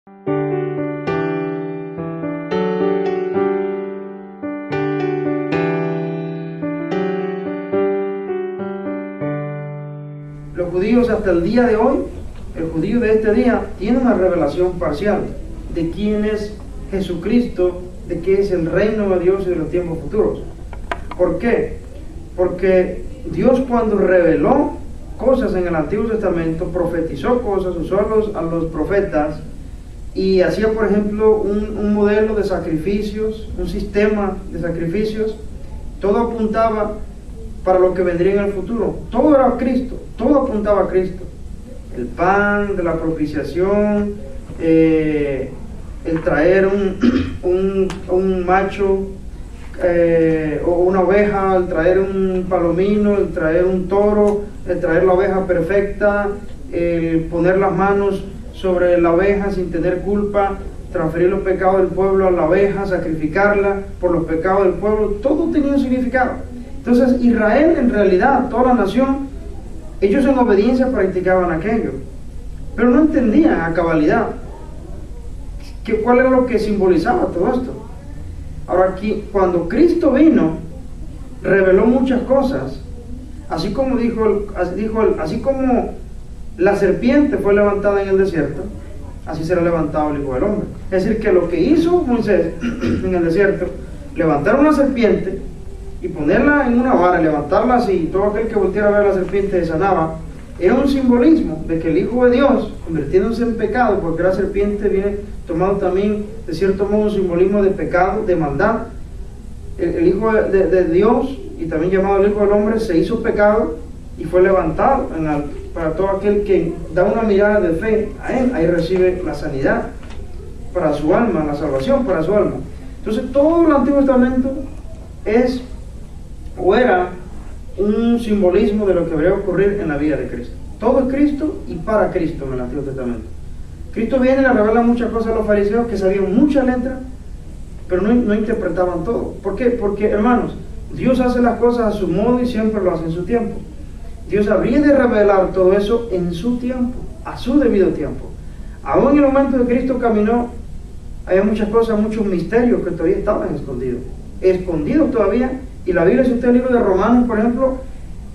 Los judíos hasta el día de hoy, el judío de este día, tiene una revelación parcial de quién es Jesucristo, de qué es el reino de Dios y de los tiempos futuros. ¿Por qué? Porque Dios, cuando reveló cosas en el Antiguo Testamento, profetizó cosas, usó a los profetas y hacía, por ejemplo, un modelo de sacrificios, un sistema de sacrificios. Todo apuntaba para lo que vendría en el futuro. Todo era Cristo, todo apuntaba a Cristo. El pan de la propiciación, el traer un macho o una oveja, el traer un palomino, el traer un toro, el traer la oveja perfecta, el poner las manos sobre la oveja sin tener culpa, transferir los pecados del pueblo a la oveja, sacrificarla por los pecados del pueblo. Todo tenía un significado. Entonces Israel, en realidad, toda la nación, ellos en obediencia practicaban aquello, pero no entendían a cabalidad cuál era lo que simbolizaba todo esto. Ahora aquí, cuando Cristo vino, reveló muchas cosas, así como así como la serpiente fue levantada en el desierto, así será levantado el Hijo del Hombre. Es decir, que lo que hizo Moisés en el desierto, levantar una serpiente y ponerla en una vara, levantarla así, todo aquel que volteara a ver a la serpiente sanaba, era un simbolismo de que el Hijo de Dios, convirtiéndose en pecado, porque la serpiente viene tomando también, de cierto modo, un simbolismo de pecado, de maldad. El Hijo de Dios, y también llamado el Hijo del Hombre, se hizo pecado y fue levantado en alto. Para todo aquel que da una mirada de fe a Él, ahí recibe la sanidad para su alma, la salvación para su alma. Entonces, todo el Antiguo Testamento es o era un simbolismo de lo que debería ocurrir en la vida de Cristo. Todo es Cristo y para Cristo en el Antiguo Testamento. Cristo viene y le revela muchas cosas a los fariseos que sabían mucha letra, pero no interpretaban todo. ¿Por qué? Porque, hermanos, Dios hace las cosas a su modo y siempre lo hace en su tiempo. Dios habría de revelar todo eso en su tiempo, a su debido tiempo. Aún en el momento que Cristo caminó, había muchas cosas, muchos misterios que todavía estaban escondidos todavía. Y la Biblia, si usted lee el libro de Romanos, por ejemplo,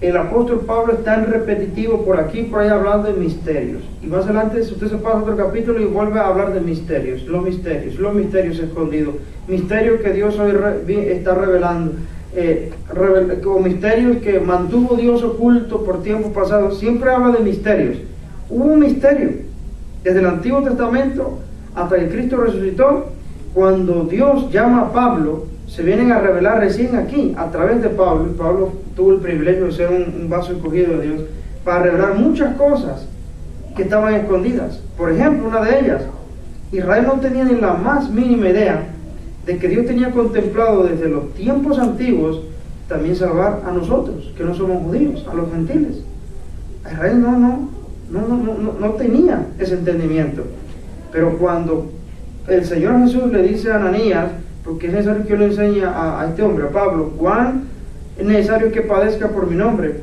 el apóstol Pablo está en repetitivo por aquí y por ahí hablando de misterios. Y más adelante, si usted se pasa a otro capítulo y vuelve a hablar de misterios misterios escondidos, misterios que Dios hoy está revelando, como misterios que mantuvo Dios oculto por tiempos pasados. Siempre habla de misterios. Hubo un misterio desde el Antiguo Testamento hasta que Cristo resucitó. Cuando Dios llama a Pablo, se vienen a revelar recién aquí, a través de Pablo. Y Pablo tuvo el privilegio de ser un vaso escogido de Dios para revelar muchas cosas que estaban escondidas. Por ejemplo, una de ellas, Israel no tenía ni la más mínima idea de que Dios tenía contemplado desde los tiempos antiguos también salvar a nosotros, que no somos judíos, a los gentiles. Israel no tenía ese entendimiento. Pero cuando el Señor Jesús le dice a Ananías, porque es necesario que yo le enseñe a este hombre, a Pablo, cuán es necesario que padezca por mi nombre,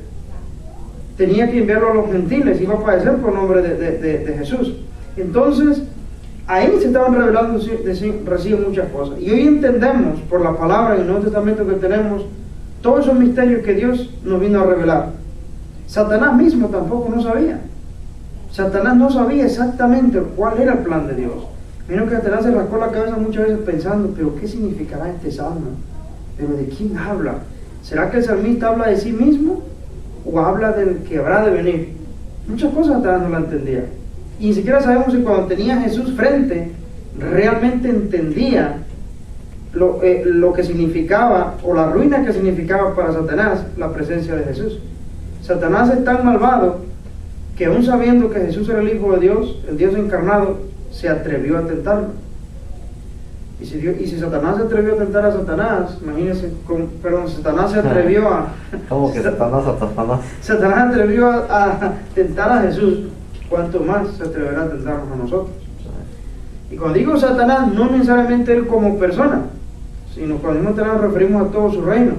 tenía que enviarlo a los gentiles, iba a padecer por nombre de Jesús. Entonces, ahí se estaban revelando recién muchas cosas. Y hoy entendemos, por la palabra en el Nuevo Testamento que tenemos, todos esos misterios que Dios nos vino a revelar. Satanás mismo tampoco no sabía. Satanás no sabía exactamente cuál era el plan de Dios. Menos que Satanás se rascó la cabeza muchas veces pensando, pero ¿qué significará este salmo? ¿Pero de quién habla? ¿Será que el salmista habla de sí mismo o habla del que habrá de venir? Muchas cosas Satanás no la entendía. Y ni siquiera sabemos si cuando tenía a Jesús frente, realmente entendía lo que significaba, o la ruina que significaba para Satanás la presencia de Jesús. Satanás es tan malvado que aún sabiendo que Jesús era el Hijo de Dios, el Dios encarnado, se atrevió a tentarlo. Y si Satanás se atrevió a tentar a Satanás, imagínense, Satanás se atrevió a... ¿Cómo que Satanás? Satanás atrevió a tentar a Jesús, ¿cuánto más se atreverá a tentarnos a nosotros? Y cuando digo Satanás, no necesariamente él como persona, sino cuando digo Satanás nos referimos a todo su reino.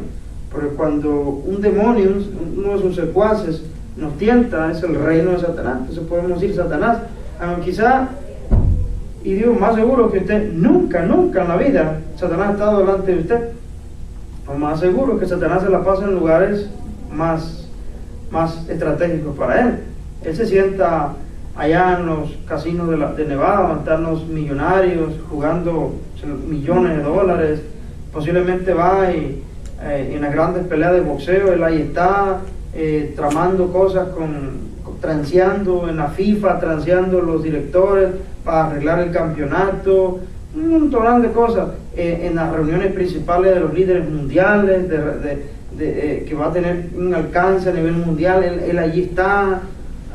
Porque cuando un demonio, uno de sus secuaces, nos tienta, es el reino de Satanás. Entonces podemos decir Satanás, aunque quizá Y digo, más seguro que usted, nunca en la vida Satanás ha estado delante de usted. O más seguro que Satanás se la pasa en lugares más estratégicos para él. Él se sienta allá en los casinos de Nevada, donde están los millonarios jugando millones de dólares. Posiblemente va y en las grandes peleas de boxeo, él ahí está tramando cosas, transeando en la FIFA, transeando los directores para arreglar el campeonato, un montón de cosas, en las reuniones principales de los líderes mundiales, que va a tener un alcance a nivel mundial. Él allí está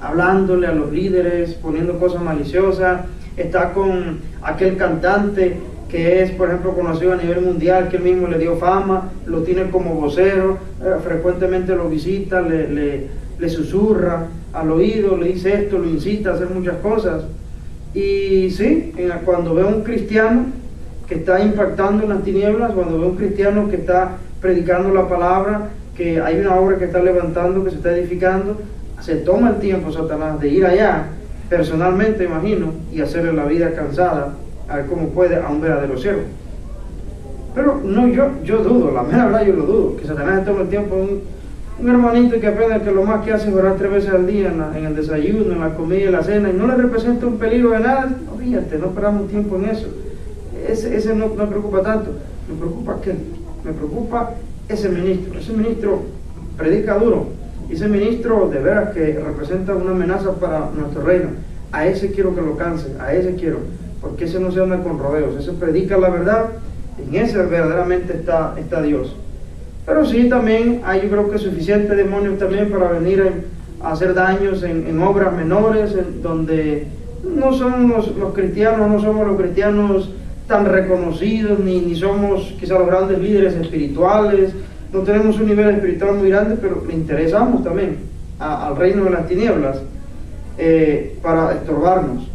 hablándole a los líderes, poniendo cosas maliciosas. Está con aquel cantante que es, por ejemplo, conocido a nivel mundial, que él mismo le dio fama, lo tiene como vocero, frecuentemente lo visita, le susurra al oído, le dice esto, lo incita a hacer muchas cosas. Y sí, cuando ve a un cristiano que está impactando en las tinieblas, cuando ve a un cristiano que está predicando la palabra, que hay una obra que está levantando, que se está edificando, se toma el tiempo Satanás de ir allá, personalmente imagino, y hacerle la vida cansada, a ver cómo puede a un verdadero siervo. Pero no, yo dudo, la mera verdad yo lo dudo, que Satanás tome el tiempo. Un hermanito que apenas que lo más que hace es orar 3 veces al día en el desayuno, en la comida y en la cena, y no le representa un peligro de nada. No, fíjate, no perdamos tiempo en eso. Ese no me preocupa tanto. Me preocupa aquel, me preocupa ese ministro predica duro, y ese ministro de veras que representa una amenaza para nuestro reino. A ese quiero que lo canse, a ese quiero, porque ese no se anda con rodeos, ese predica la verdad, en ese verdaderamente está Dios. Pero sí, también hay, yo creo que suficientes demonios también para venir a hacer daños en obras menores, donde no son los cristianos, no somos los cristianos tan reconocidos, ni somos quizá los grandes líderes espirituales, no tenemos un nivel espiritual muy grande, pero le interesamos también al reino de las tinieblas para estorbarnos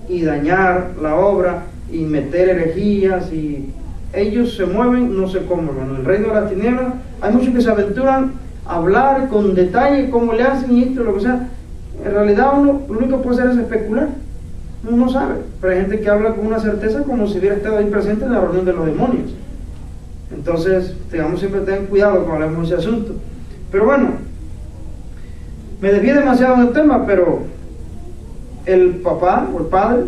y dañar la obra y meter herejías, y ellos se mueven, no sé cómo, en el reino de las tinieblas hay muchos que se aventuran a hablar con detalle cómo le hacen y esto, lo que sea. En realidad uno lo único que puede hacer es especular, uno no sabe, pero hay gente que habla con una certeza como si hubiera estado ahí presente en la reunión de los demonios. Entonces, siempre ten cuidado cuando hablamos de ese asunto. Pero bueno, me desvié demasiado del tema, pero el papá o el padre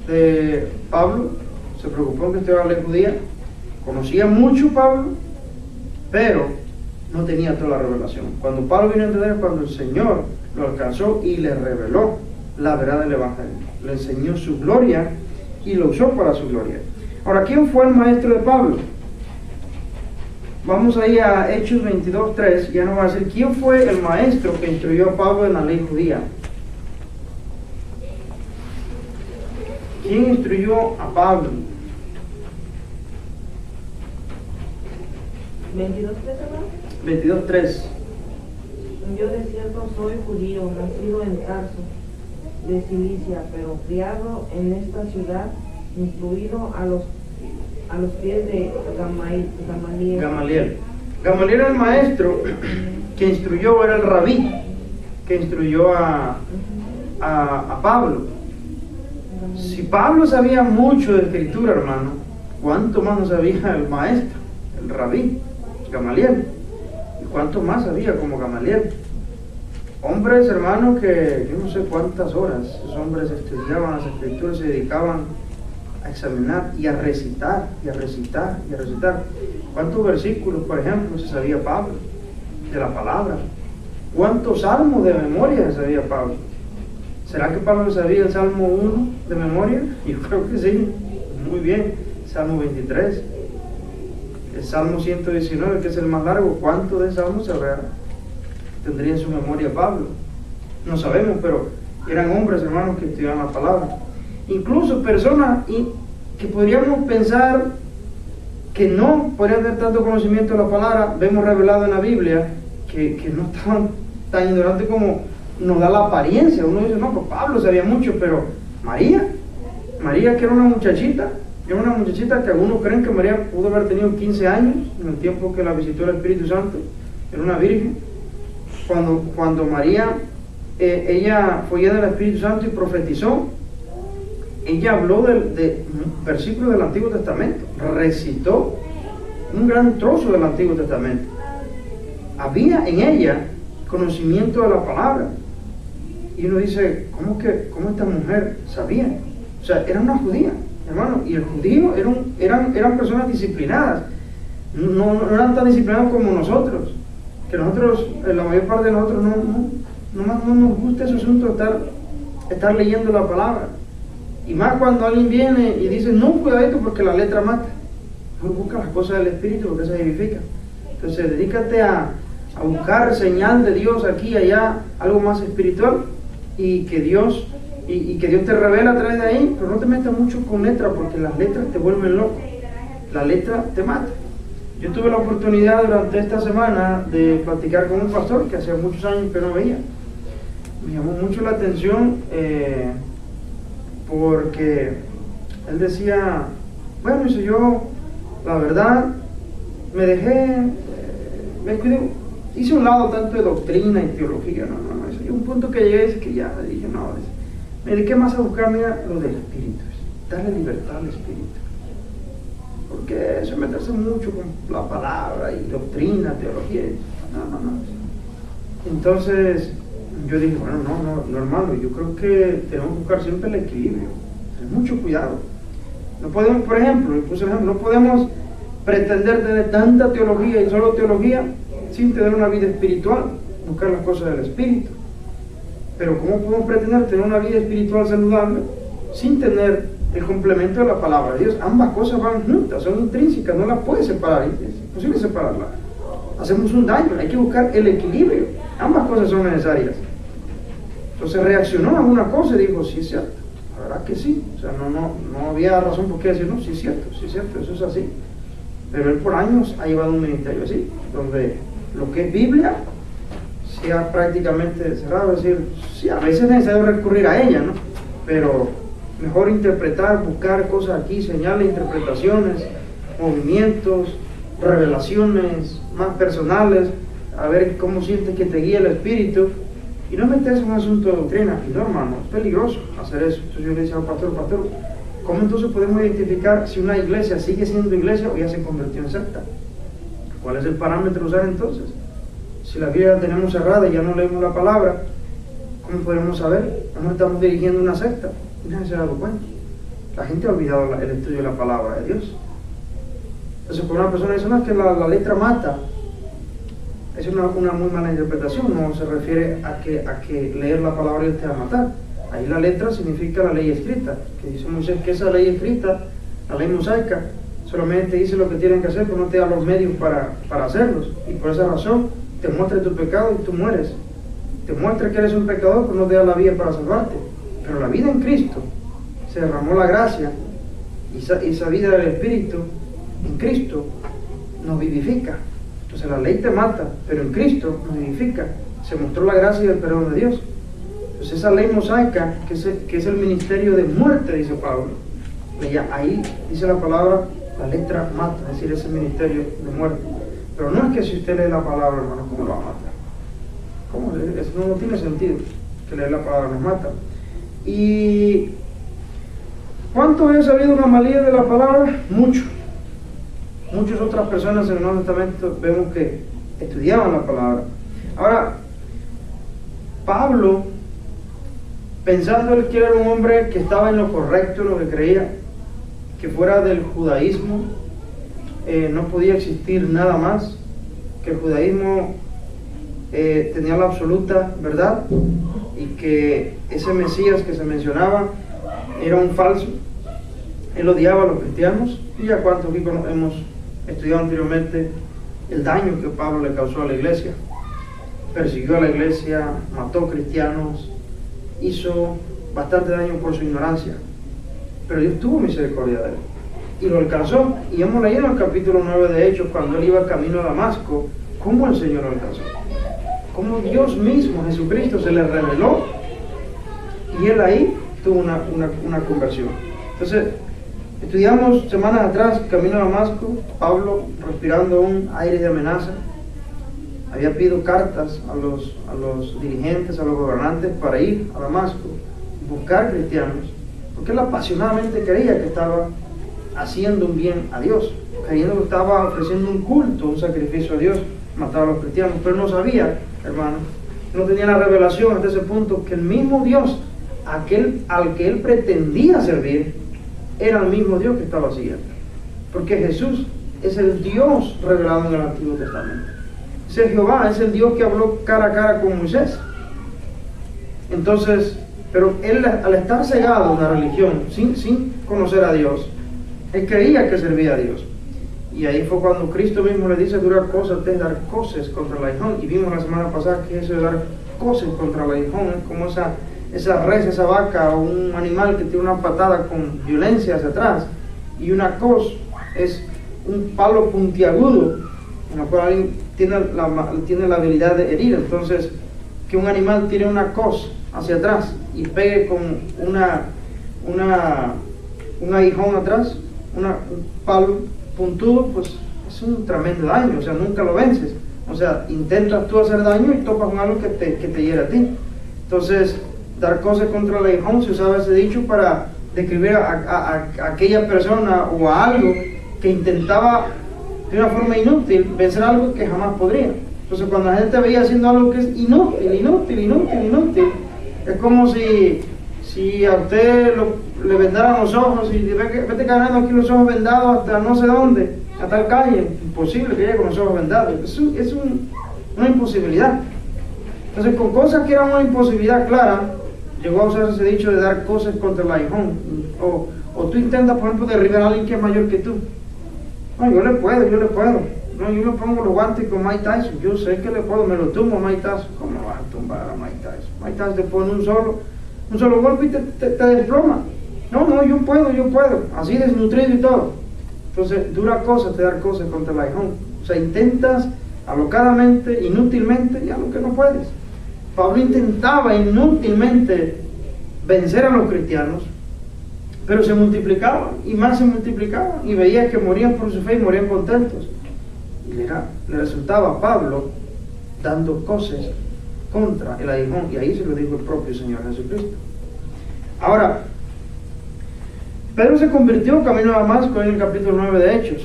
de Pablo se preocupó en que estuviera la ley judía. Conocía mucho Pablo, pero no tenía toda la revelación. Cuando Pablo vino a entender, cuando el Señor lo alcanzó y le reveló la verdad del Evangelio, le enseñó su gloria y lo usó para su gloria. Ahora, ¿quién fue el maestro de Pablo? Vamos ahí a Hechos 22:3, ya nos va a decir quién fue el maestro que instruyó a Pablo en la ley judía. ¿Quién instruyó a Pablo? 22:3. Yo de cierto soy judío, nacido en Tarso, de Cilicia, pero criado en esta ciudad, instruido a los pies de Gamaliel. Gamaliel era el maestro que instruyó, era el rabí que instruyó a Pablo. Si Pablo sabía mucho de escritura, hermano, ¿cuánto más no sabía el maestro, el rabí, Gamaliel? ¿Y cuánto más sabía como Gamaliel? Hombres, hermanos, que yo no sé cuántas horas esos hombres estudiaban las escrituras, se dedicaban a examinar y a recitar, y a recitar, y a recitar. ¿Cuántos versículos, por ejemplo, se sabía Pablo de la palabra? ¿Cuántos salmos de memoria se sabía Pablo? ¿Será que Pablo sabía el Salmo 1 de memoria? Yo creo que sí, muy bien. Salmo 23, el Salmo 119, que es el más largo. ¿Cuánto de salmos tendría en su memoria Pablo? No sabemos, pero eran hombres, hermanos, que estudiaban la palabra. Incluso personas que podríamos pensar que no podrían tener tanto conocimiento de la palabra, vemos revelado en la Biblia que no estaban tan ignorantes como nos da la apariencia. Uno dice, no, pues Pablo sabía mucho, pero María que era una muchachita que algunos creen que María pudo haber tenido 15 años en el tiempo que la visitó el Espíritu Santo, era una virgen. Cuando María ella fue llena del Espíritu Santo y profetizó, ella habló de versículos del Antiguo Testamento, recitó un gran trozo del Antiguo Testamento. Había en ella conocimiento de la palabra. Y uno dice, ¿cómo esta mujer sabía? O sea, era una judía, hermano, y el judío eran personas disciplinadas. No eran tan disciplinados como nosotros, que nosotros, la mayor parte de nosotros no nos gusta ese asunto de estar leyendo la palabra. Y más cuando alguien viene y dice, no, cuidadito porque la letra mata. Mejor busca las cosas del Espíritu porque se edifica. Entonces dedícate a buscar señal de Dios aquí y allá, algo más espiritual, y que Dios te revela a través de ahí, pero no te metas mucho con letras porque las letras te vuelven loco. La letra te mata. Yo tuve la oportunidad durante esta semana de platicar con un pastor que hacía muchos años que no veía. Me llamó mucho la atención porque él decía, bueno, dice, yo la verdad me cuidé, hice un lado tanto de doctrina y teología, y un punto que llegué es que ya dije, me dediqué más a buscar, mira, lo del Espíritu, darle libertad al Espíritu. Porque eso meterse mucho con la palabra y doctrina, teología, no. Entonces yo dije, bueno, no, hermano, yo creo que tenemos que buscar siempre el equilibrio, tener mucho cuidado. No podemos, por ejemplo, no podemos pretender tener tanta teología y solo teología sin tener una vida espiritual, buscar las cosas del Espíritu. Pero ¿cómo podemos pretender tener una vida espiritual saludable sin tener el complemento de la palabra de Dios? Ambas cosas van juntas, son intrínsecas, no las puedes separar, es imposible separarlas. Hacemos un daño, hay que buscar el equilibrio, ambas cosas son necesarias. Entonces reaccionó a una cosa y dijo, sí es cierto, la verdad que sí, o sea, no había razón por qué decir, no, sí es cierto, eso es así. Pero él por años ha llevado un ministerio así, donde lo que es Biblia se ha prácticamente cerrado, es decir, sí, a veces es necesario recurrir a ella, ¿no? Pero mejor interpretar, buscar cosas aquí, señales, interpretaciones, movimientos, revelaciones más personales, a ver cómo sientes que te guía el Espíritu, y no meterse en un asunto de doctrina. Y no, hermano, es peligroso hacer eso. Entonces yo le decía al pastor, ¿cómo entonces podemos identificar si una iglesia sigue siendo iglesia o ya se convirtió en secta? ¿Cuál es el parámetro a usar entonces? Si la Biblia la tenemos cerrada y ya no leemos la palabra, ¿cómo podemos saber? No nos estamos dirigiendo a una secta. Nadie se ha dado cuenta. La gente ha olvidado el estudio de la palabra de Dios. Entonces, cuando una persona dice, no, es que la letra mata, es una muy mala interpretación. No se refiere a que leer la palabra de Dios te va a matar. Ahí la letra significa la ley escrita, que dice Moisés que esa ley escrita, la ley mosaica, solamente dice lo que tienen que hacer, pero no te da los medios para hacerlos. Y por esa razón te muestra tu pecado y tú mueres. Te muestra que eres un pecador, pero no te da la vida para salvarte. Pero la vida en Cristo, se derramó la gracia, y esa vida del Espíritu en Cristo nos vivifica. Entonces la ley te mata, pero en Cristo nos vivifica. Se mostró la gracia y el perdón de Dios. Entonces esa ley mosaica, que es el ministerio de muerte, dice Pablo, ahí dice la palabra, la letra mata, es decir, ese ministerio de muerte. Pero no es que si usted lee la palabra, hermano, ¿cómo lo va a matar? ¿Cómo? Eso no tiene sentido, que leer la palabra nos mata. ¿Y cuántos han sabido una malía de la palabra? Muchos. Muchas otras personas en el Nuevo Testamento vemos que estudiaban la palabra. Ahora, Pablo, pensando él que era un hombre que estaba en lo correcto, en lo que creía, que fuera del judaísmo, no podía existir nada más, que el judaísmo tenía la absoluta verdad y que ese Mesías que se mencionaba era un falso. Él odiaba a los cristianos, y ya cuántos aquí hemos estudiado anteriormente el daño que Pablo le causó a la iglesia. Persiguió a la iglesia, mató cristianos, hizo bastante daño por su ignorancia, pero Dios tuvo misericordia de él y lo alcanzó. Y hemos leído en el capítulo 9 de Hechos, cuando él iba camino a Damasco, cómo el Señor lo alcanzó, cómo Dios mismo, Jesucristo, se le reveló, y él ahí tuvo una conversión. Entonces, estudiamos semanas atrás, camino a Damasco, Pablo respirando un aire de amenaza. Había pedido cartas a los dirigentes, a los gobernantes, para ir a Damasco, buscar cristianos, porque él apasionadamente creía que estaba haciendo un bien a Dios, creyendo que estaba ofreciendo un culto, un sacrificio a Dios, matar a los cristianos, pero no sabía, hermano, no tenía la revelación hasta ese punto que el mismo Dios al que él pretendía servir era el mismo Dios que estaba siguiendo, porque Jesús es el Dios revelado en el Antiguo Testamento. Ese Jehová es el Dios que habló cara a cara con Moisés. Entonces, pero él, al estar cegado en la religión, sin conocer a Dios, él creía que servía a Dios. Y ahí fue cuando Cristo mismo le dice: durar cosas es dar coces contra el aguijón. Y vimos la semana pasada que eso de dar coces contra el aguijón es como esa res, esa vaca o un animal que tiene una patada con violencia hacia atrás. Y una cos es un palo puntiagudo en el cual alguien tiene la habilidad de herir. Entonces, que un animal tire una cos hacia atrás y pegue con un aguijón atrás, un palo puntudo, pues es un tremendo daño. O sea, nunca lo vences. O sea, intentas tú hacer daño y topas con algo que te hiera a ti. Entonces, dar cosas contra el aguijón, se usaba ese dicho para describir a aquella persona o a algo que intentaba de una forma inútil vencer algo que jamás podría. Entonces, cuando la gente te veía haciendo algo que es inútil, es como si a usted le vendaran los ojos y vete caminando aquí los ojos vendados hasta no sé dónde, a tal calle. Imposible que llegue con los ojos vendados. Es una imposibilidad. Entonces, con cosas que eran una imposibilidad clara, llegó a usar ese dicho de dar cosas contra el aguijón. O tú intentas, por ejemplo, derribar a alguien que es mayor que tú. No, yo le puedo. No, yo me pongo los guantes con Mike Tyson. Yo sé que le puedo, me lo tumbo a Mike Tyson. ¿Cómo vas a tumbar a Mike Tyson? Mike Tyson te pone un solo golpe y te desploma. No, yo puedo. Así desnutrido y todo. Entonces, dura cosa te dar cosas contra el aguijón. O sea, intentas alocadamente, inútilmente, y algo que no puedes. Pablo intentaba inútilmente vencer a los cristianos, pero se multiplicaban y más se multiplicaban, y veía que morían por su fe y morían contentos. Y le resultaba a Pablo dando cosas contra el aguijón, y ahí se lo dijo el propio Señor Jesucristo. Ahora, Pedro se convirtió camino a Damasco en el capítulo 9 de Hechos,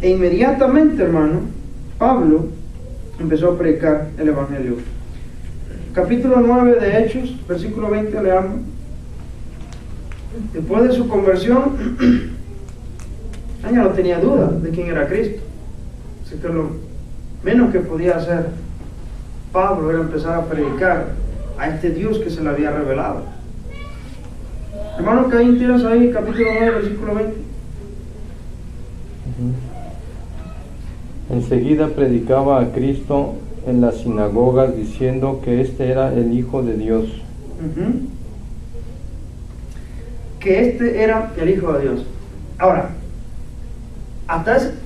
e inmediatamente, hermano, Pablo empezó a predicar el Evangelio. Capítulo 9 de Hechos, versículo 20, leamos. Después de su conversión, ella no tenía duda de quién era Cristo. Así que lo menos que podía hacer Pablo era empezar a predicar a este Dios que se le había revelado. Hermano, ¿qué tienes ahí? Capítulo 9, versículo 20. Enseguida predicaba a Cristo en las sinagogas, diciendo que este era el Hijo de Dios. Que este era el Hijo de Dios. Ahora,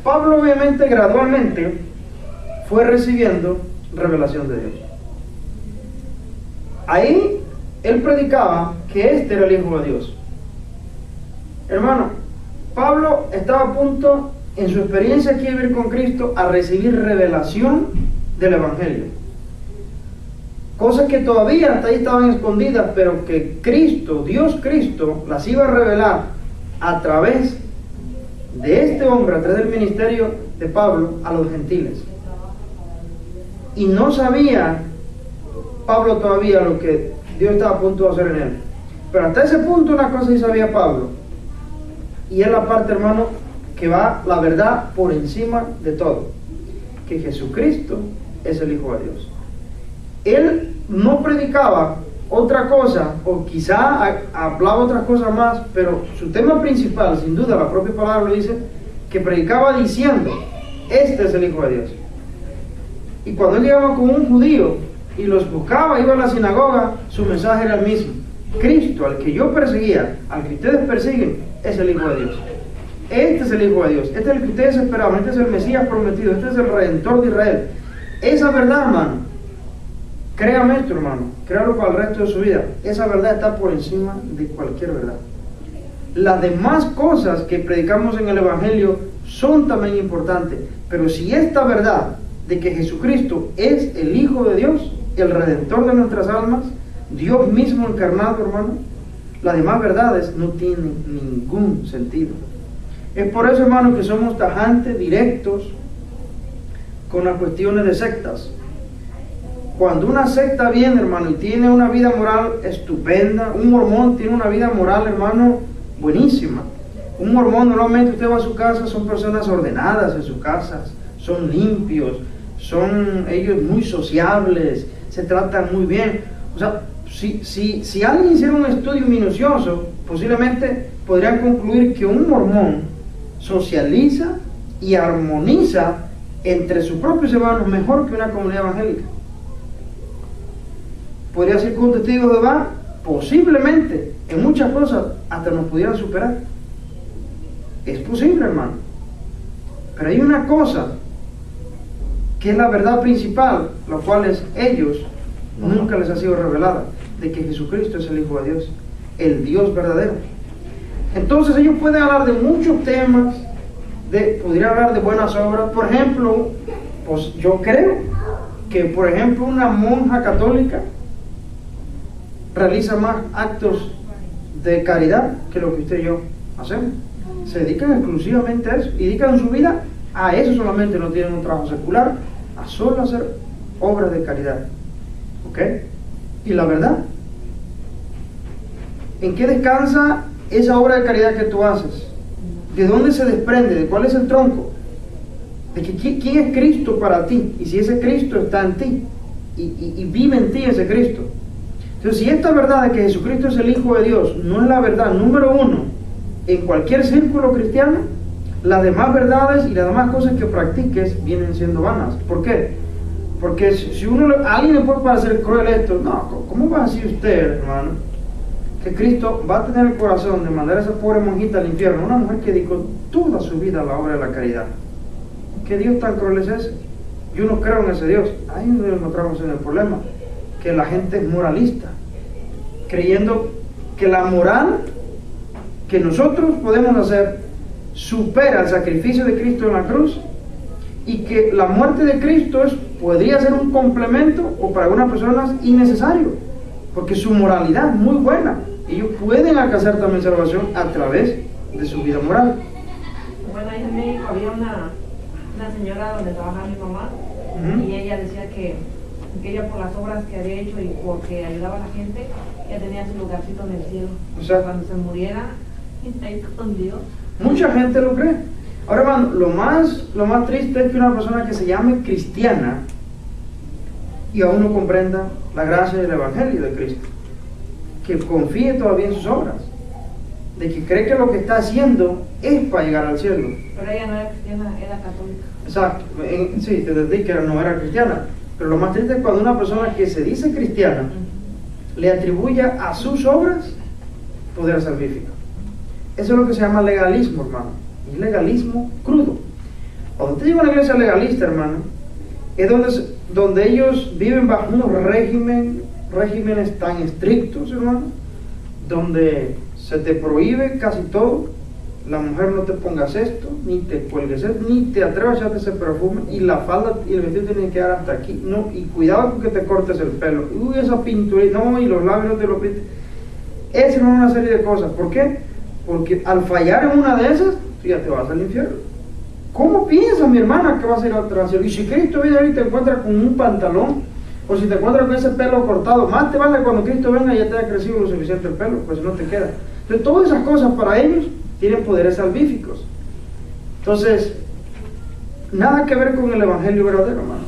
Pablo obviamente gradualmente fue recibiendo revelación de Dios. Ahí él predicaba que este era el Hijo de Dios. Hermano, Pablo estaba a punto, en su experiencia aquí de vivir con Cristo, a recibir revelación del Evangelio. Cosas que todavía hasta ahí estaban escondidas, pero que Cristo, Dios Cristo, las iba a revelar a través de este hombre, a través del ministerio de Pablo, a los gentiles. Y no sabía Pablo todavía lo que Dios estaba a punto de hacer en él. Pero hasta ese punto una cosa sí sabía Pablo, y es la parte, hermano, que va la verdad por encima de todo, que Jesucristo es el Hijo de Dios. Él no predicaba otra cosa, o quizá hablaba otras cosas más, pero su tema principal, sin duda, la propia palabra lo dice, que predicaba diciendo: este es el Hijo de Dios. Y cuando él llegaba con un judío y los buscaba, iba a la sinagoga, su mensaje era el mismo: Cristo, al que yo perseguía, al que ustedes persiguen, es el Hijo de Dios. Este es el Hijo de Dios, este es el que ustedes esperaban, este es el Mesías prometido, este es el Redentor de Israel. Esa verdad, hermano, créame esto, hermano, créalo para el resto de su vida, esa verdad está por encima de cualquier verdad. Las demás cosas que predicamos en el Evangelio son también importantes, pero si esta verdad de que Jesucristo es el Hijo de Dios, el Redentor de nuestras almas, Dios mismo encarnado, hermano, las demás verdades no tienen ningún sentido. Es por eso, hermanos, que somos tajantes, directos con las cuestiones de sectas. Cuando una secta viene, hermano, y tiene una vida moral estupenda, un mormón tiene una vida moral, hermano, buenísima. Un mormón, normalmente usted va a su casa, son personas ordenadas en sus casas, son limpios, son ellos muy sociables, se tratan muy bien. O sea, si alguien hiciera un estudio minucioso, posiblemente podrían concluir que un mormón socializa y armoniza entre sus propios hermanos mejor que una comunidad evangélica. Podría ser que un testigo de Jehová, posiblemente, en muchas cosas, hasta nos pudieran superar. Es posible, hermano. Pero hay una cosa que es la verdad principal, la cual es ellos nunca les ha sido revelada, de que Jesucristo es el Hijo de Dios, el Dios verdadero. Entonces ellos pueden hablar de muchos temas, podrían hablar de buenas obras. Por ejemplo, pues yo creo que, por ejemplo, una monja católica realiza más actos de caridad que lo que usted y yo hacemos. Se dedican exclusivamente a eso y dedican su vida a eso solamente, no tienen un trabajo secular, a solo hacer obras de caridad. ¿Ok? Y la verdad, ¿en qué descansa esa obra de caridad que tú haces? ¿De dónde se desprende? ¿De cuál es el tronco? De que quién es Cristo para ti, y si ese Cristo está en ti y vive en ti ese Cristo. Entonces, si esta verdad de que Jesucristo es el Hijo de Dios no es la verdad número uno en cualquier círculo cristiano, las demás verdades y las demás cosas que practiques vienen siendo vanas. ¿Por qué? Porque si alguien le puede parecer cruel esto, no, ¿cómo va a decir usted, hermano, que Cristo va a tener el corazón de mandar a esa pobre monjita al infierno, una mujer que dedicó toda su vida a la obra de la caridad? ¿Qué Dios tan cruel es ese? Yo no creo en ese Dios. Ahí nos encontramos en el problema, que la gente es moralista, creyendo que la moral que nosotros podemos hacer supera el sacrificio de Cristo en la cruz, y que la muerte de Cristo podría ser un complemento o para algunas personas innecesario, porque su moralidad es muy buena. Ellos pueden alcanzar también salvación a través de su vida moral. Bueno, ahí en México había una señora donde trabajaba mi mamá, y ella decía que ella, por las obras que había hecho y porque ayudaba a la gente, ella tenía su lugarcito en el cielo. O sea, cuando se muriera, ahí con Dios. Mucha gente lo cree. Ahora, hermano, lo más triste es que una persona que se llame cristiana y aún no comprenda la gracia del Evangelio de Cristo, que confíe todavía en sus obras, de que cree que lo que está haciendo es para llegar al cielo. Pero ella no era cristiana, era católica. Exacto, sí, te entendí que no era cristiana. Pero lo más triste es cuando una persona que se dice cristiana le atribuye a sus obras poder salvífico. Eso es lo que se llama legalismo, hermano. Es legalismo crudo. Cuando usted llega a una iglesia legalista, hermano, es donde ellos viven bajo unos regímenes tan estrictos, hermano, donde se te prohíbe casi todo. La mujer, no te pongas esto, ni te cuelgues esto, ni te atrevas a echarte ese perfume, y la falda y el vestido tienen que quedar hasta aquí, no, y cuidado con que te cortes el pelo, uy, esa pintura, no, y los labios no te lo pintes. Esa es una serie de cosas. ¿Por qué? Porque al fallar en una de esas, tú ya te vas al infierno. ¿Cómo piensa mi hermana que vas a ir al cielo? Y si Cristo viene y te encuentra con un pantalón, o si te encuentra con ese pelo cortado, más te vale cuando Cristo venga y ya te haya crecido lo suficiente el pelo, pues no te queda. Entonces, todas esas cosas para ellos tienen poderes salvíficos. Entonces, nada que ver con el Evangelio verdadero, hermano.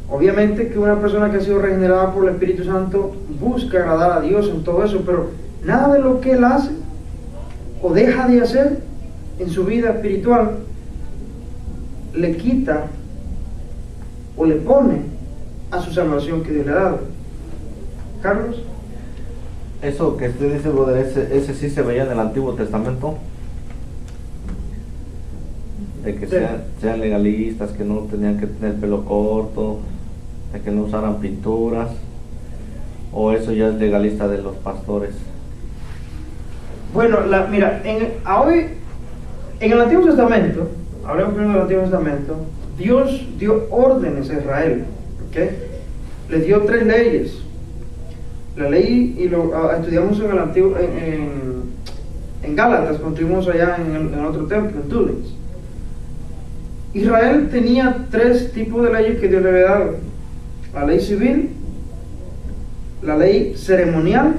Obviamente que una persona que ha sido regenerada por el Espíritu Santo busca agradar a Dios en todo eso, pero nada de lo que él hace o deja de hacer en su vida espiritual le quita o le pone a su salvación que Dios le ha dado. Carlos. Eso que usted dice, brother, ese sí se veía en el Antiguo Testamento, de que sean legalistas, que no tenían que tener pelo corto, de que no usaran pinturas, o eso ya es legalista de los pastores. Bueno, mira, hoy en el Antiguo Testamento, hablemos primero del Antiguo Testamento, Dios dio órdenes a Israel, ¿okay? Les dio 3 leyes. La ley, y lo estudiamos en el antiguo, en Gálatas, cuando estuvimos allá en otro templo, en Túnez. Israel tenía 3 tipos de leyes que Dios le había dado: la ley civil, la ley ceremonial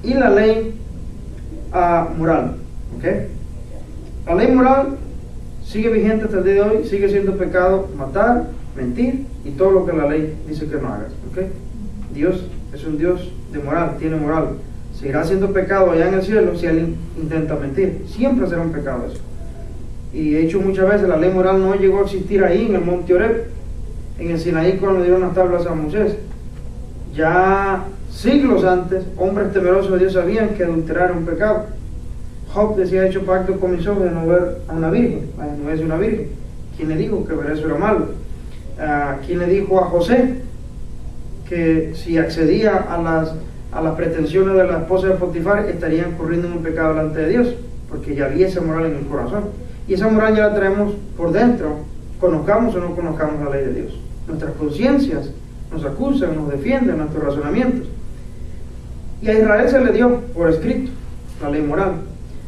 y la ley moral. ¿Okay? La ley moral sigue vigente hasta el día de hoy, sigue siendo pecado matar, mentir y todo lo que la ley dice que no hagas. ¿Okay? Dios es un Dios de moral, tiene moral. Seguirá siendo pecado allá en el cielo si alguien intenta mentir. Siempre será un pecado eso. Y he dicho muchas veces, la ley moral no llegó a existir ahí en el monte Oreb, en el Sinaí, cuando dieron las tablas a Moisés. Ya siglos antes, hombres temerosos de Dios sabían que adulterar era un pecado. Job decía: he hecho pacto con mis ojos de no ver a una virgen, no es una virgen. ¿Quién le dijo que ver eso era malo? ¿Quién le dijo a José que si accedía a las pretensiones de la esposa de Potifar estarían corriendo en un pecado delante de Dios? Porque ya había esa moral en el corazón, y esa moral ya la traemos por dentro, conozcamos o no conozcamos la ley de Dios. Nuestras conciencias nos acusan, nos defienden nuestros razonamientos, y a Israel se le dio por escrito la ley moral,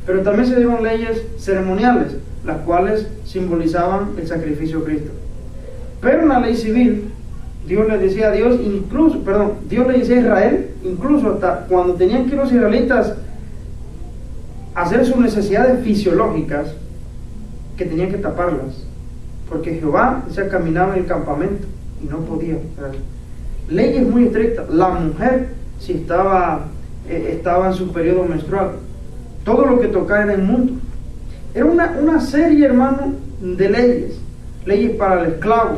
pero también se dieron leyes ceremoniales, las cuales simbolizaban el sacrificio de Cristo. Pero en la ley civil, Dios le decía a Dios, Dios le decía a Israel, incluso hasta cuando tenían que los israelitas hacer sus necesidades fisiológicas, que tenían que taparlas, porque Jehová se caminaba en el campamento y no podía. Leyes muy estrictas. La mujer, si estaba en su periodo menstrual, todo lo que tocara era inmundo. Era una serie, hermano, de leyes para el esclavo,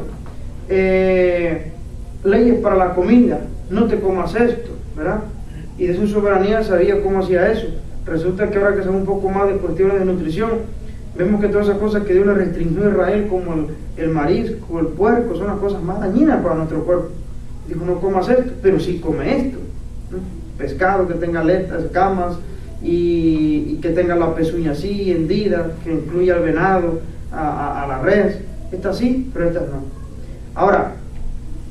leyes para la comida: no te comas esto, ¿verdad? Y de su soberanía sabía cómo hacía eso. Resulta que ahora que sabemos un poco más de cuestiones de nutrición, vemos que todas esas cosas que Dios le restringió a Israel, como el marisco, el puerco, son las cosas más dañinas para nuestro cuerpo. Dijo: no comas esto, pero sí come esto, ¿no? Pescado que tenga aletas, camas, y que tenga la pezuña así, hendida, que incluya al venado, a la res. Estas sí, pero estas no. Ahora,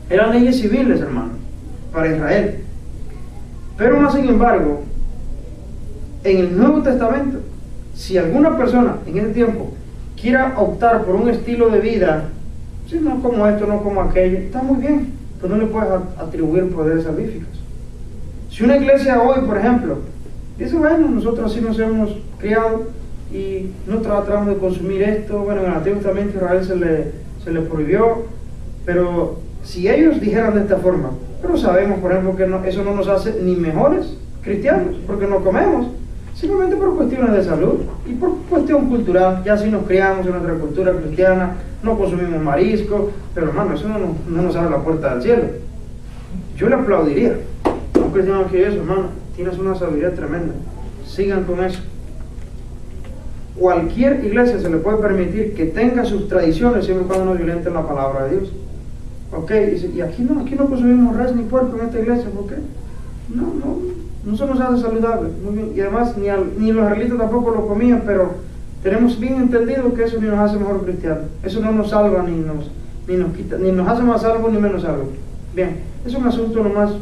eran leyes civiles, hermano, para Israel. Pero más sin embargo, en el Nuevo Testamento, si alguna persona en ese tiempo quiera optar por un estilo de vida, si no como esto, no como aquello, está muy bien, pero no le puedes atribuir poderes salvíficos. Si una iglesia hoy, por ejemplo, dice: bueno, nosotros así nos hemos criado y no tratamos de consumir esto. Bueno, en el Antiguo Testamento a Israel se le prohibió, pero si ellos dijeran de esta forma, pero sabemos, por ejemplo, que eso no nos hace ni mejores cristianos, porque no comemos, simplemente por cuestiones de salud y por cuestión cultural. Ya si nos criamos en nuestra cultura cristiana, no consumimos marisco, pero hermano, eso no nos abre la puerta del cielo. Yo le aplaudiría a un cristiano que eso, hermano, tienes una sabiduría tremenda, sigan con eso. Cualquier iglesia se le puede permitir que tenga sus tradiciones siempre y cuando no violenten la palabra de Dios. Ok, y aquí no consumimos res ni puerco en esta iglesia. ¿Por qué? No se nos hace saludable. Muy bien. Y además ni los israelitas tampoco lo comían, pero tenemos bien entendido que eso ni nos hace mejor cristianos. Eso no nos salva ni nos quita, ni nos hace más salvos ni menos salvos. Bien, es un asunto nomás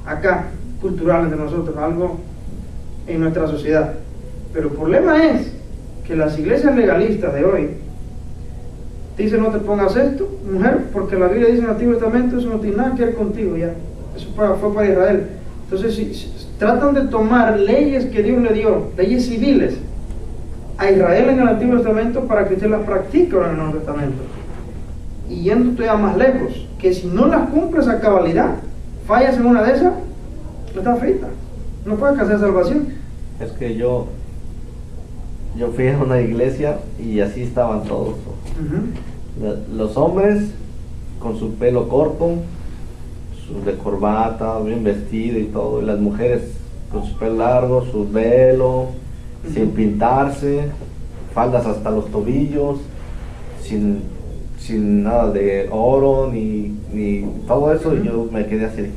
acá, cultural entre nosotros, algo en nuestra sociedad. Pero el problema es que las iglesias legalistas de hoy dicen: no te pongas esto, mujer, porque la Biblia dice en el Antiguo Testamento, eso no tiene nada que ver contigo ya. Eso fue para Israel. Entonces, si tratan de tomar leyes que Dios le dio, leyes civiles, a Israel en el Antiguo Testamento para que usted las practique ahora en el Nuevo Testamento. Y yendo todavía más lejos, que si no las cumples a cabalidad, fallas en una de esas, no está frita, no puedes alcanzar salvación. Es que yo fui a una iglesia y así estaban todos. Los hombres con su pelo corto, de corbata, bien vestido y todo, y las mujeres con su pelo largo, su velo, sin pintarse, faldas hasta los tobillos, sin nada de oro ni todo eso. Y yo me quedé así.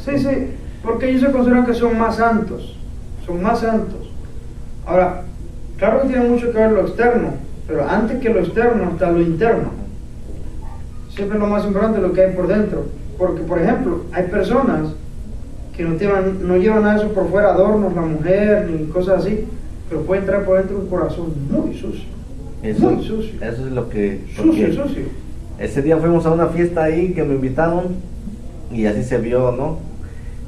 Sí, porque ellos se consideran que son más santos. Ahora, claro que tiene mucho que ver lo externo, pero antes que lo externo está lo interno. Siempre lo más importante es lo que hay por dentro. Porque, por ejemplo, hay personas que no llevan nada de eso por fuera, adornos, la mujer, ni cosas así, pero puede entrar por dentro un corazón muy sucio. Muy sucio. Eso es lo que... Sucio. Ese día fuimos a una fiesta ahí que me invitaron y así se vio, ¿no?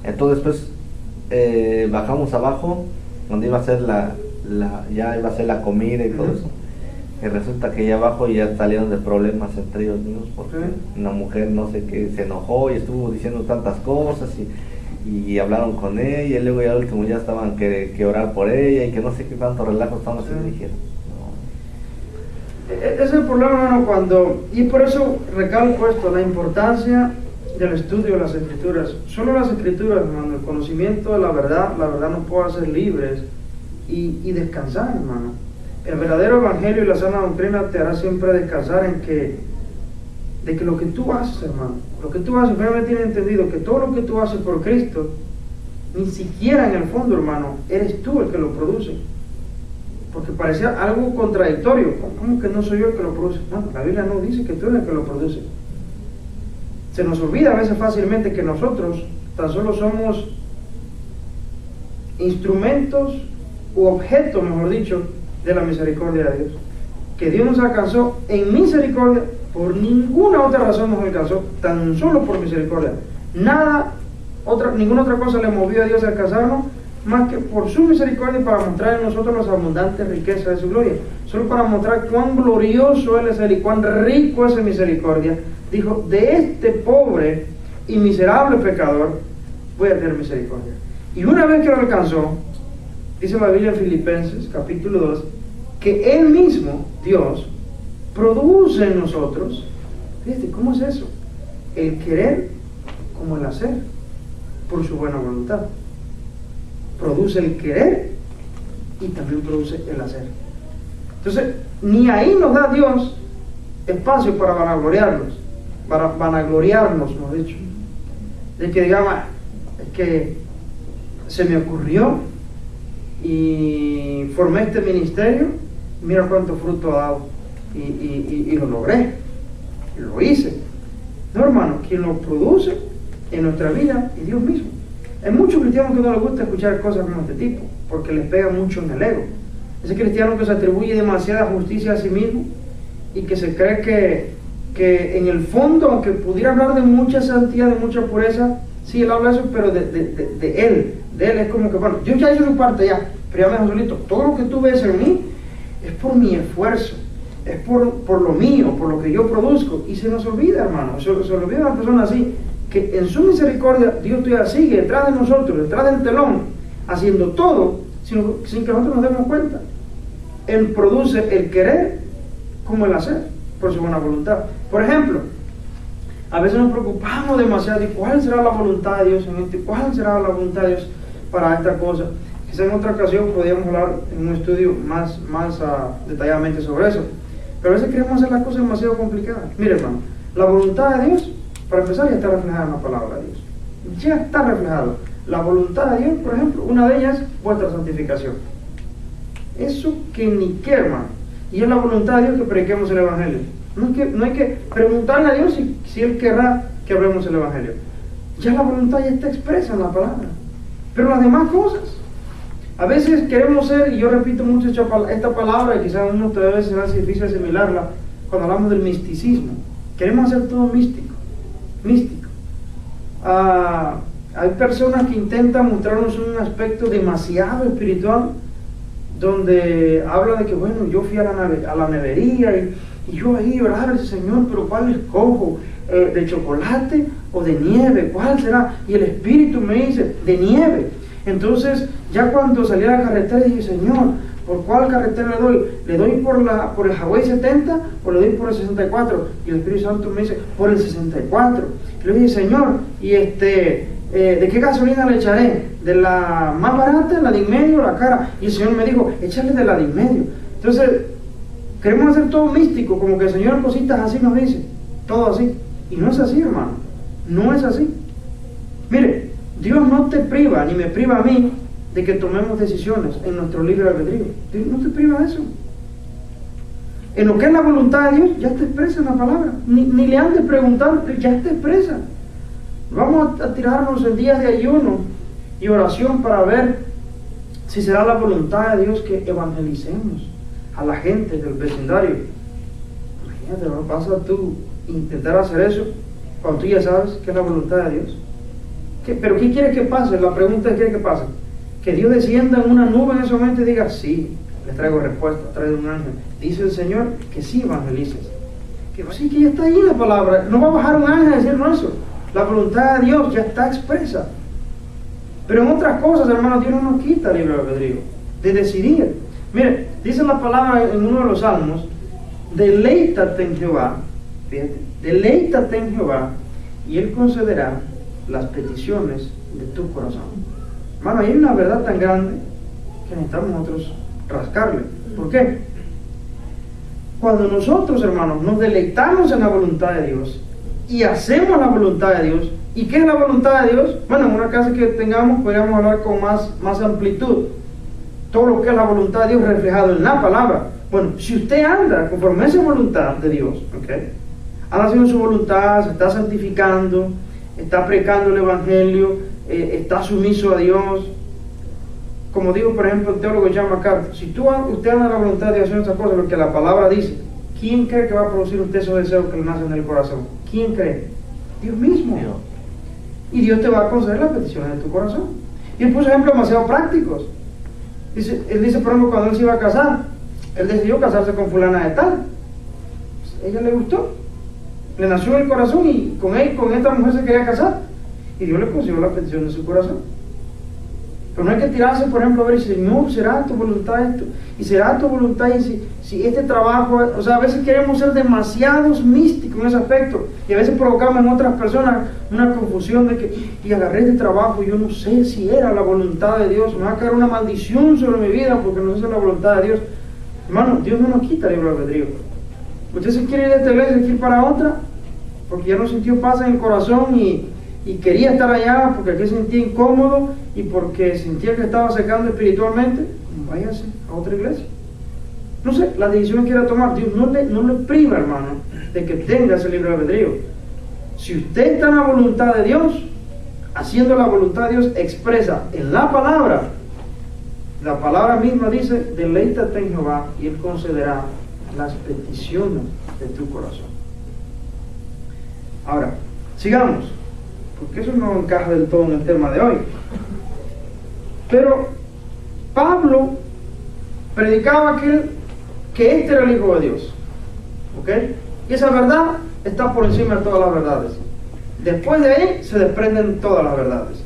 Entonces después bajamos abajo donde iba a ser ya iba a ser la comida y todo eso. Y resulta que allá abajo ya salieron de problemas entre ellos mismos porque una mujer no sé qué se enojó y estuvo diciendo tantas cosas y hablaron con ella y luego ya al último ya estaban que orar por ella y que no sé qué tanto relajo estaban haciendo y dijeron. Ese es el problema, hermano, y por eso recalco esto, la importancia del estudio de las Escrituras. Solo las Escrituras, hermano, el conocimiento de la verdad nos puede hacer libres y descansar, hermano. El verdadero evangelio y la sana doctrina te hará siempre descansar de que lo que tú haces, hermano, lo que tú haces, realmente tienes entendido que todo lo que tú haces por Cristo, ni siquiera en el fondo, hermano, eres tú el que lo produce. Porque parecía algo contradictorio. ¿Cómo que no soy yo el que lo produce? No, la Biblia no dice que tú eres el que lo produce. Se nos olvida a veces fácilmente que nosotros tan solo somos instrumentos u objetos, mejor dicho, de la misericordia de Dios. Que Dios nos alcanzó en misericordia, por ninguna otra razón nos alcanzó, tan solo por misericordia. Ninguna otra cosa le movió a Dios a alcanzarnos, más que por su misericordia y para mostrar en nosotros las abundantes riquezas de su gloria. Solo para mostrar cuán glorioso Él es Él y cuán rico es en misericordia, dijo, de este pobre y miserable pecador voy a tener misericordia. Y una vez que lo alcanzó, dice la Biblia en Filipenses capítulo 2, que Él mismo, Dios, produce en nosotros, fíjate, ¿cómo es eso? El querer como el hacer, por su buena voluntad. Produce el querer y también produce el hacer. Entonces, ni ahí nos da Dios espacio para vanagloriarnos, mejor dicho. De que digamos, es que se me ocurrió y formé este ministerio, mira cuánto fruto ha dado y lo logré, y lo hice. No, hermano, quien lo produce en nuestra vida es Dios mismo. Hay muchos cristianos que no les gusta escuchar cosas como este tipo, porque les pega mucho en el ego. Ese cristiano que se atribuye demasiada justicia a sí mismo y que se cree que en el fondo, aunque pudiera hablar de mucha santidad, de mucha pureza, sí, él habla eso, pero de él es como que, bueno, yo ya hice su parte ya, pero ya me dejo solito. Todo lo que tú ves en mí es por mi esfuerzo, es por lo mío, por lo que yo produzco, y se nos olvida, hermano, se olvida a una persona así, que en su misericordia Dios todavía sigue detrás de nosotros, detrás del telón, haciendo todo sin que nosotros nos demos cuenta. Él produce el querer como el hacer, por su buena voluntad. Por ejemplo, a veces nos preocupamos demasiado de cuál será la voluntad de Dios en esto, cuál será la voluntad de Dios para esta cosa. Quizá en otra ocasión podríamos hablar en un estudio más detalladamente sobre eso. Pero a veces queremos hacer las cosas demasiado complicadas. Mire, hermano, la voluntad de Dios, para empezar, ya está reflejada en la palabra de Dios. Ya está reflejado. La voluntad de Dios, por ejemplo, una de ellas, vuestra santificación. Eso que ni qué, hermano. Y es la voluntad de Dios que prediquemos el Evangelio. No hay que preguntarle a Dios si Él querrá que hablemos el Evangelio. Ya la voluntad ya está expresa en la palabra. Pero las demás cosas, a veces queremos ser, y yo repito mucho esta palabra, y quizás a uno de veces se hace difícil asimilarla, cuando hablamos del misticismo. Queremos hacer todo místico. Hay personas que intentan mostrarnos un aspecto demasiado espiritual, donde habla de que, bueno, yo fui a la nevería y yo ahí oraba al Señor, pero ¿cuál escojo? ¿De chocolate o de nieve? ¿Cuál será? Y el Espíritu me dice, de nieve. Entonces, ya cuando salí a la carretera dije, Señor, ¿por cuál carretera le doy? ¿Le doy por el Highway 70 o le doy por el 64? Y el Espíritu Santo me dice, por el 64. Y le dije, Señor, ¿y de qué gasolina le echaré? ¿De la más barata, la de en medio, la cara? Y el Señor me dijo, échale de la de en medio. Entonces, queremos hacer todo místico, como que el Señor cositas así nos dice, todo así. Y no es así, hermano, no es así. Mire, Dios no te priva, ni me priva a mí, de que tomemos decisiones en nuestro libre albedrío. Dios no te priva de eso. En lo que es la voluntad de Dios, ya está expresa en la palabra. Ni le andes preguntando, ya está expresa. Vamos a tirarnos en días de ayuno y oración para ver si será la voluntad de Dios que evangelicemos a la gente del vecindario. Imagínate, ¿no? Vas a tú intentar hacer eso cuando tú ya sabes que es la voluntad de Dios. ¿Pero qué quieres que pase? La pregunta es: ¿qué quiere que pase? Que Dios descienda en una nube en ese momento y diga: sí, les traigo respuesta, traigo un ángel. Dice el Señor que sí evangelices. Que sí, que ya está ahí la palabra. No va a bajar un ángel a decirnos eso. La voluntad de Dios ya está expresa. Pero en otras cosas, hermanos, Dios no nos quita el libre albedrío de decidir. Mire, dice la palabra en uno de los salmos: deleítate en Jehová, fíjate, deleítate en Jehová, y Él concederá las peticiones de tu corazón. Hermano, hay una verdad tan grande que necesitamos nosotros rascarle. ¿Por qué? Cuando nosotros, hermanos, nos deleitamos en la voluntad de Dios y hacemos la voluntad de Dios. ¿Y qué es la voluntad de Dios? Bueno, en una clase que tengamos podríamos hablar con más amplitud. Todo lo que es la voluntad de Dios reflejado en la palabra. Bueno, si usted anda conforme a esa voluntad de Dios, ¿okay?, anda haciendo su voluntad, se está santificando, está predicando el Evangelio, está sumiso a Dios. Como digo, por ejemplo, el teólogo John MacArthur: si usted anda en la voluntad de Dios haciendo estas cosas, lo que la palabra dice, ¿quién cree que va a producir usted esos deseos que le nacen en el corazón? ¿Quién cree? Dios mismo. Dios. Y Dios te va a conceder las peticiones de tu corazón. Y él puso ejemplos demasiado prácticos. Él dice, por ejemplo, cuando él se iba a casar, él decidió casarse con fulana de tal. Pues, ella le gustó, le nació en el corazón, y con esta mujer se quería casar. Y Dios le concedió la petición de su corazón. Pero no hay que tirarse, por ejemplo, a ver, Señor, ¿será tu voluntad esto? ¿Y será tu voluntad? Y si este trabajo, o sea, a veces queremos ser demasiados místicos en ese aspecto, y a veces provocamos en otras personas una confusión de que, y agarré este trabajo, yo no sé si era la voluntad de Dios, me va a caer una maldición sobre mi vida porque no es la voluntad de Dios. Hermano, Dios no nos quita el libre albedrío. Usted se quiere ir de esta iglesia, quiere ir para otra, porque ya no sintió paz en el corazón y quería estar allá porque aquí se sentía incómodo y porque sentía que estaba secando espiritualmente, váyase a otra iglesia. No sé, la decisión que quiera tomar, Dios no le priva, hermano, de que tenga ese libre albedrío. Si usted está en la voluntad de Dios, haciendo la voluntad de Dios expresa en la palabra misma dice: deleítate en Jehová y Él concederá las peticiones de tu corazón. Ahora, sigamos, porque eso no encaja del todo en el tema de hoy. Pero Pablo predicaba que este era el Hijo de Dios, ¿ok? Y esa verdad está por encima de todas las verdades. Después de ahí se desprenden todas las verdades.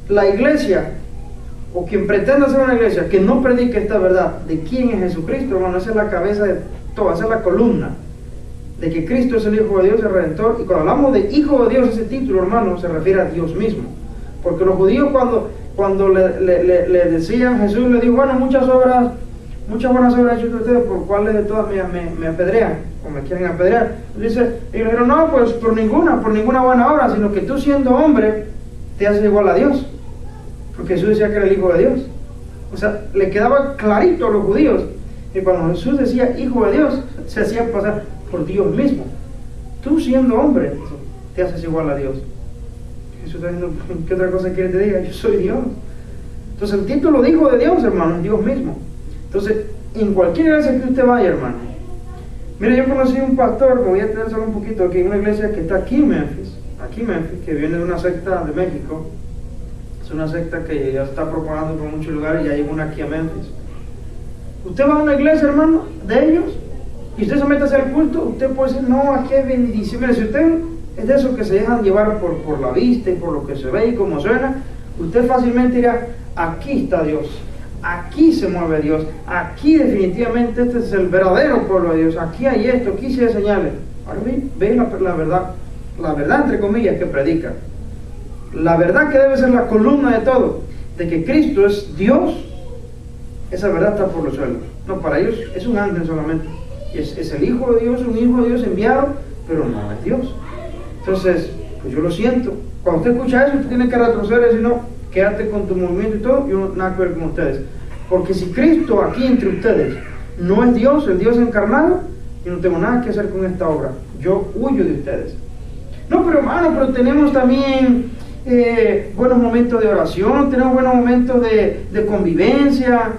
La iglesia, o quien pretenda ser una iglesia que no predique esta verdad de quién es Jesucristo, hermano, esa es la cabeza de todo, esa es la columna de que Cristo es el Hijo de Dios, el Redentor. Y cuando hablamos de Hijo de Dios, ese título, hermano, se refiere a Dios mismo. Porque los judíos cuando le decían, Jesús le dijo: bueno, muchas buenas obras he hecho ustedes, por cuáles de todas me apedrean o me quieren apedrear. Ellos dijeron: no, pues por ninguna buena obra, sino que tú, siendo hombre, te haces igual a Dios. Porque Jesús decía que era el Hijo de Dios. O sea, le quedaba clarito a los judíos que cuando Jesús decía Hijo de Dios, se hacía pasar por Dios mismo. Tú, siendo hombre, te haces igual a Dios. Jesús está diciendo: ¿qué otra cosa quiere que te diga? Yo soy Dios. Entonces el título de Hijo de Dios, hermano, es Dios mismo. Entonces, en cualquier iglesia que usted vaya, hermano, mire, yo conocí un pastor, me voy a tener solo un poquito, que hay una iglesia que está aquí en Memphis, que viene de una secta de México. Es una secta que ya está propagando por muchos lugares, y hay una aquí a Memphis. Usted va a una iglesia, hermano, de ellos, y usted se mete a hacer el culto, usted puede decir: no, aquí hay bendición. Mire, si usted es de esos que se dejan llevar por la vista y por lo que se ve y cómo suena, usted fácilmente dirá: aquí está Dios, aquí se mueve Dios, aquí definitivamente este es el verdadero pueblo de Dios, aquí hay esto, aquí sí hay señales. Ahora ve la verdad entre comillas que predica, la verdad que debe ser la columna de todo, de que Cristo es Dios. Esa verdad está por los suelos. No, para ellos es un ángel solamente, es el Hijo de Dios, un Hijo de Dios enviado, pero no es Dios. Entonces, pues yo lo siento, cuando usted escucha eso, usted tiene que retroceder y decir: no, quédate con tu movimiento y todo, yo nada que ver con ustedes. Porque si Cristo aquí entre ustedes no es Dios, el Dios encarnado, yo no tengo nada que hacer con esta obra. Yo huyo de ustedes. No, pero hermano, pero tenemos también buenos momentos de oración, tenemos buenos momentos de convivencia.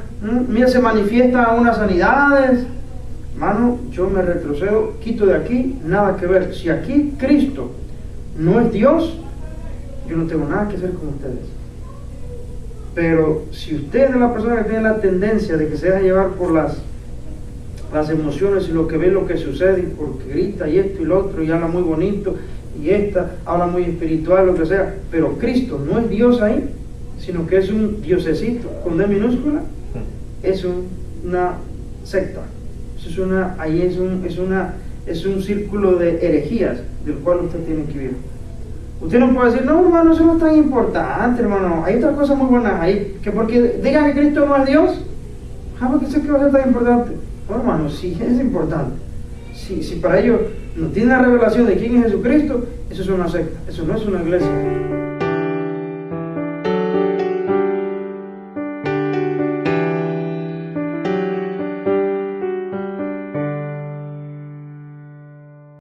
Mira, se manifiestan unas sanidades. Hermano, yo me retrocedo, quito de aquí, nada que ver. Si aquí Cristo no es Dios, yo no tengo nada que hacer con ustedes. Pero si usted es la persona que tiene la tendencia de que se deja llevar por las emociones y lo que ve, lo que sucede, y porque grita y esto y lo otro, y habla muy bonito, y esta habla muy espiritual, lo que sea, pero Cristo no es Dios ahí, sino que es un diosecito con D minúscula, es una secta. Es un círculo de herejías del cual usted tiene que vivir. Usted no puede decir, no, hermano, eso no es tan importante, hermano, hay otras cosas muy buenas ahí, que porque digan que Cristo no es Dios, jamás que eso que va a ser tan importante. No, hermano, sí es importante. Si para ellos no tienen la revelación de quién es Jesucristo, eso es una secta, eso no es una iglesia.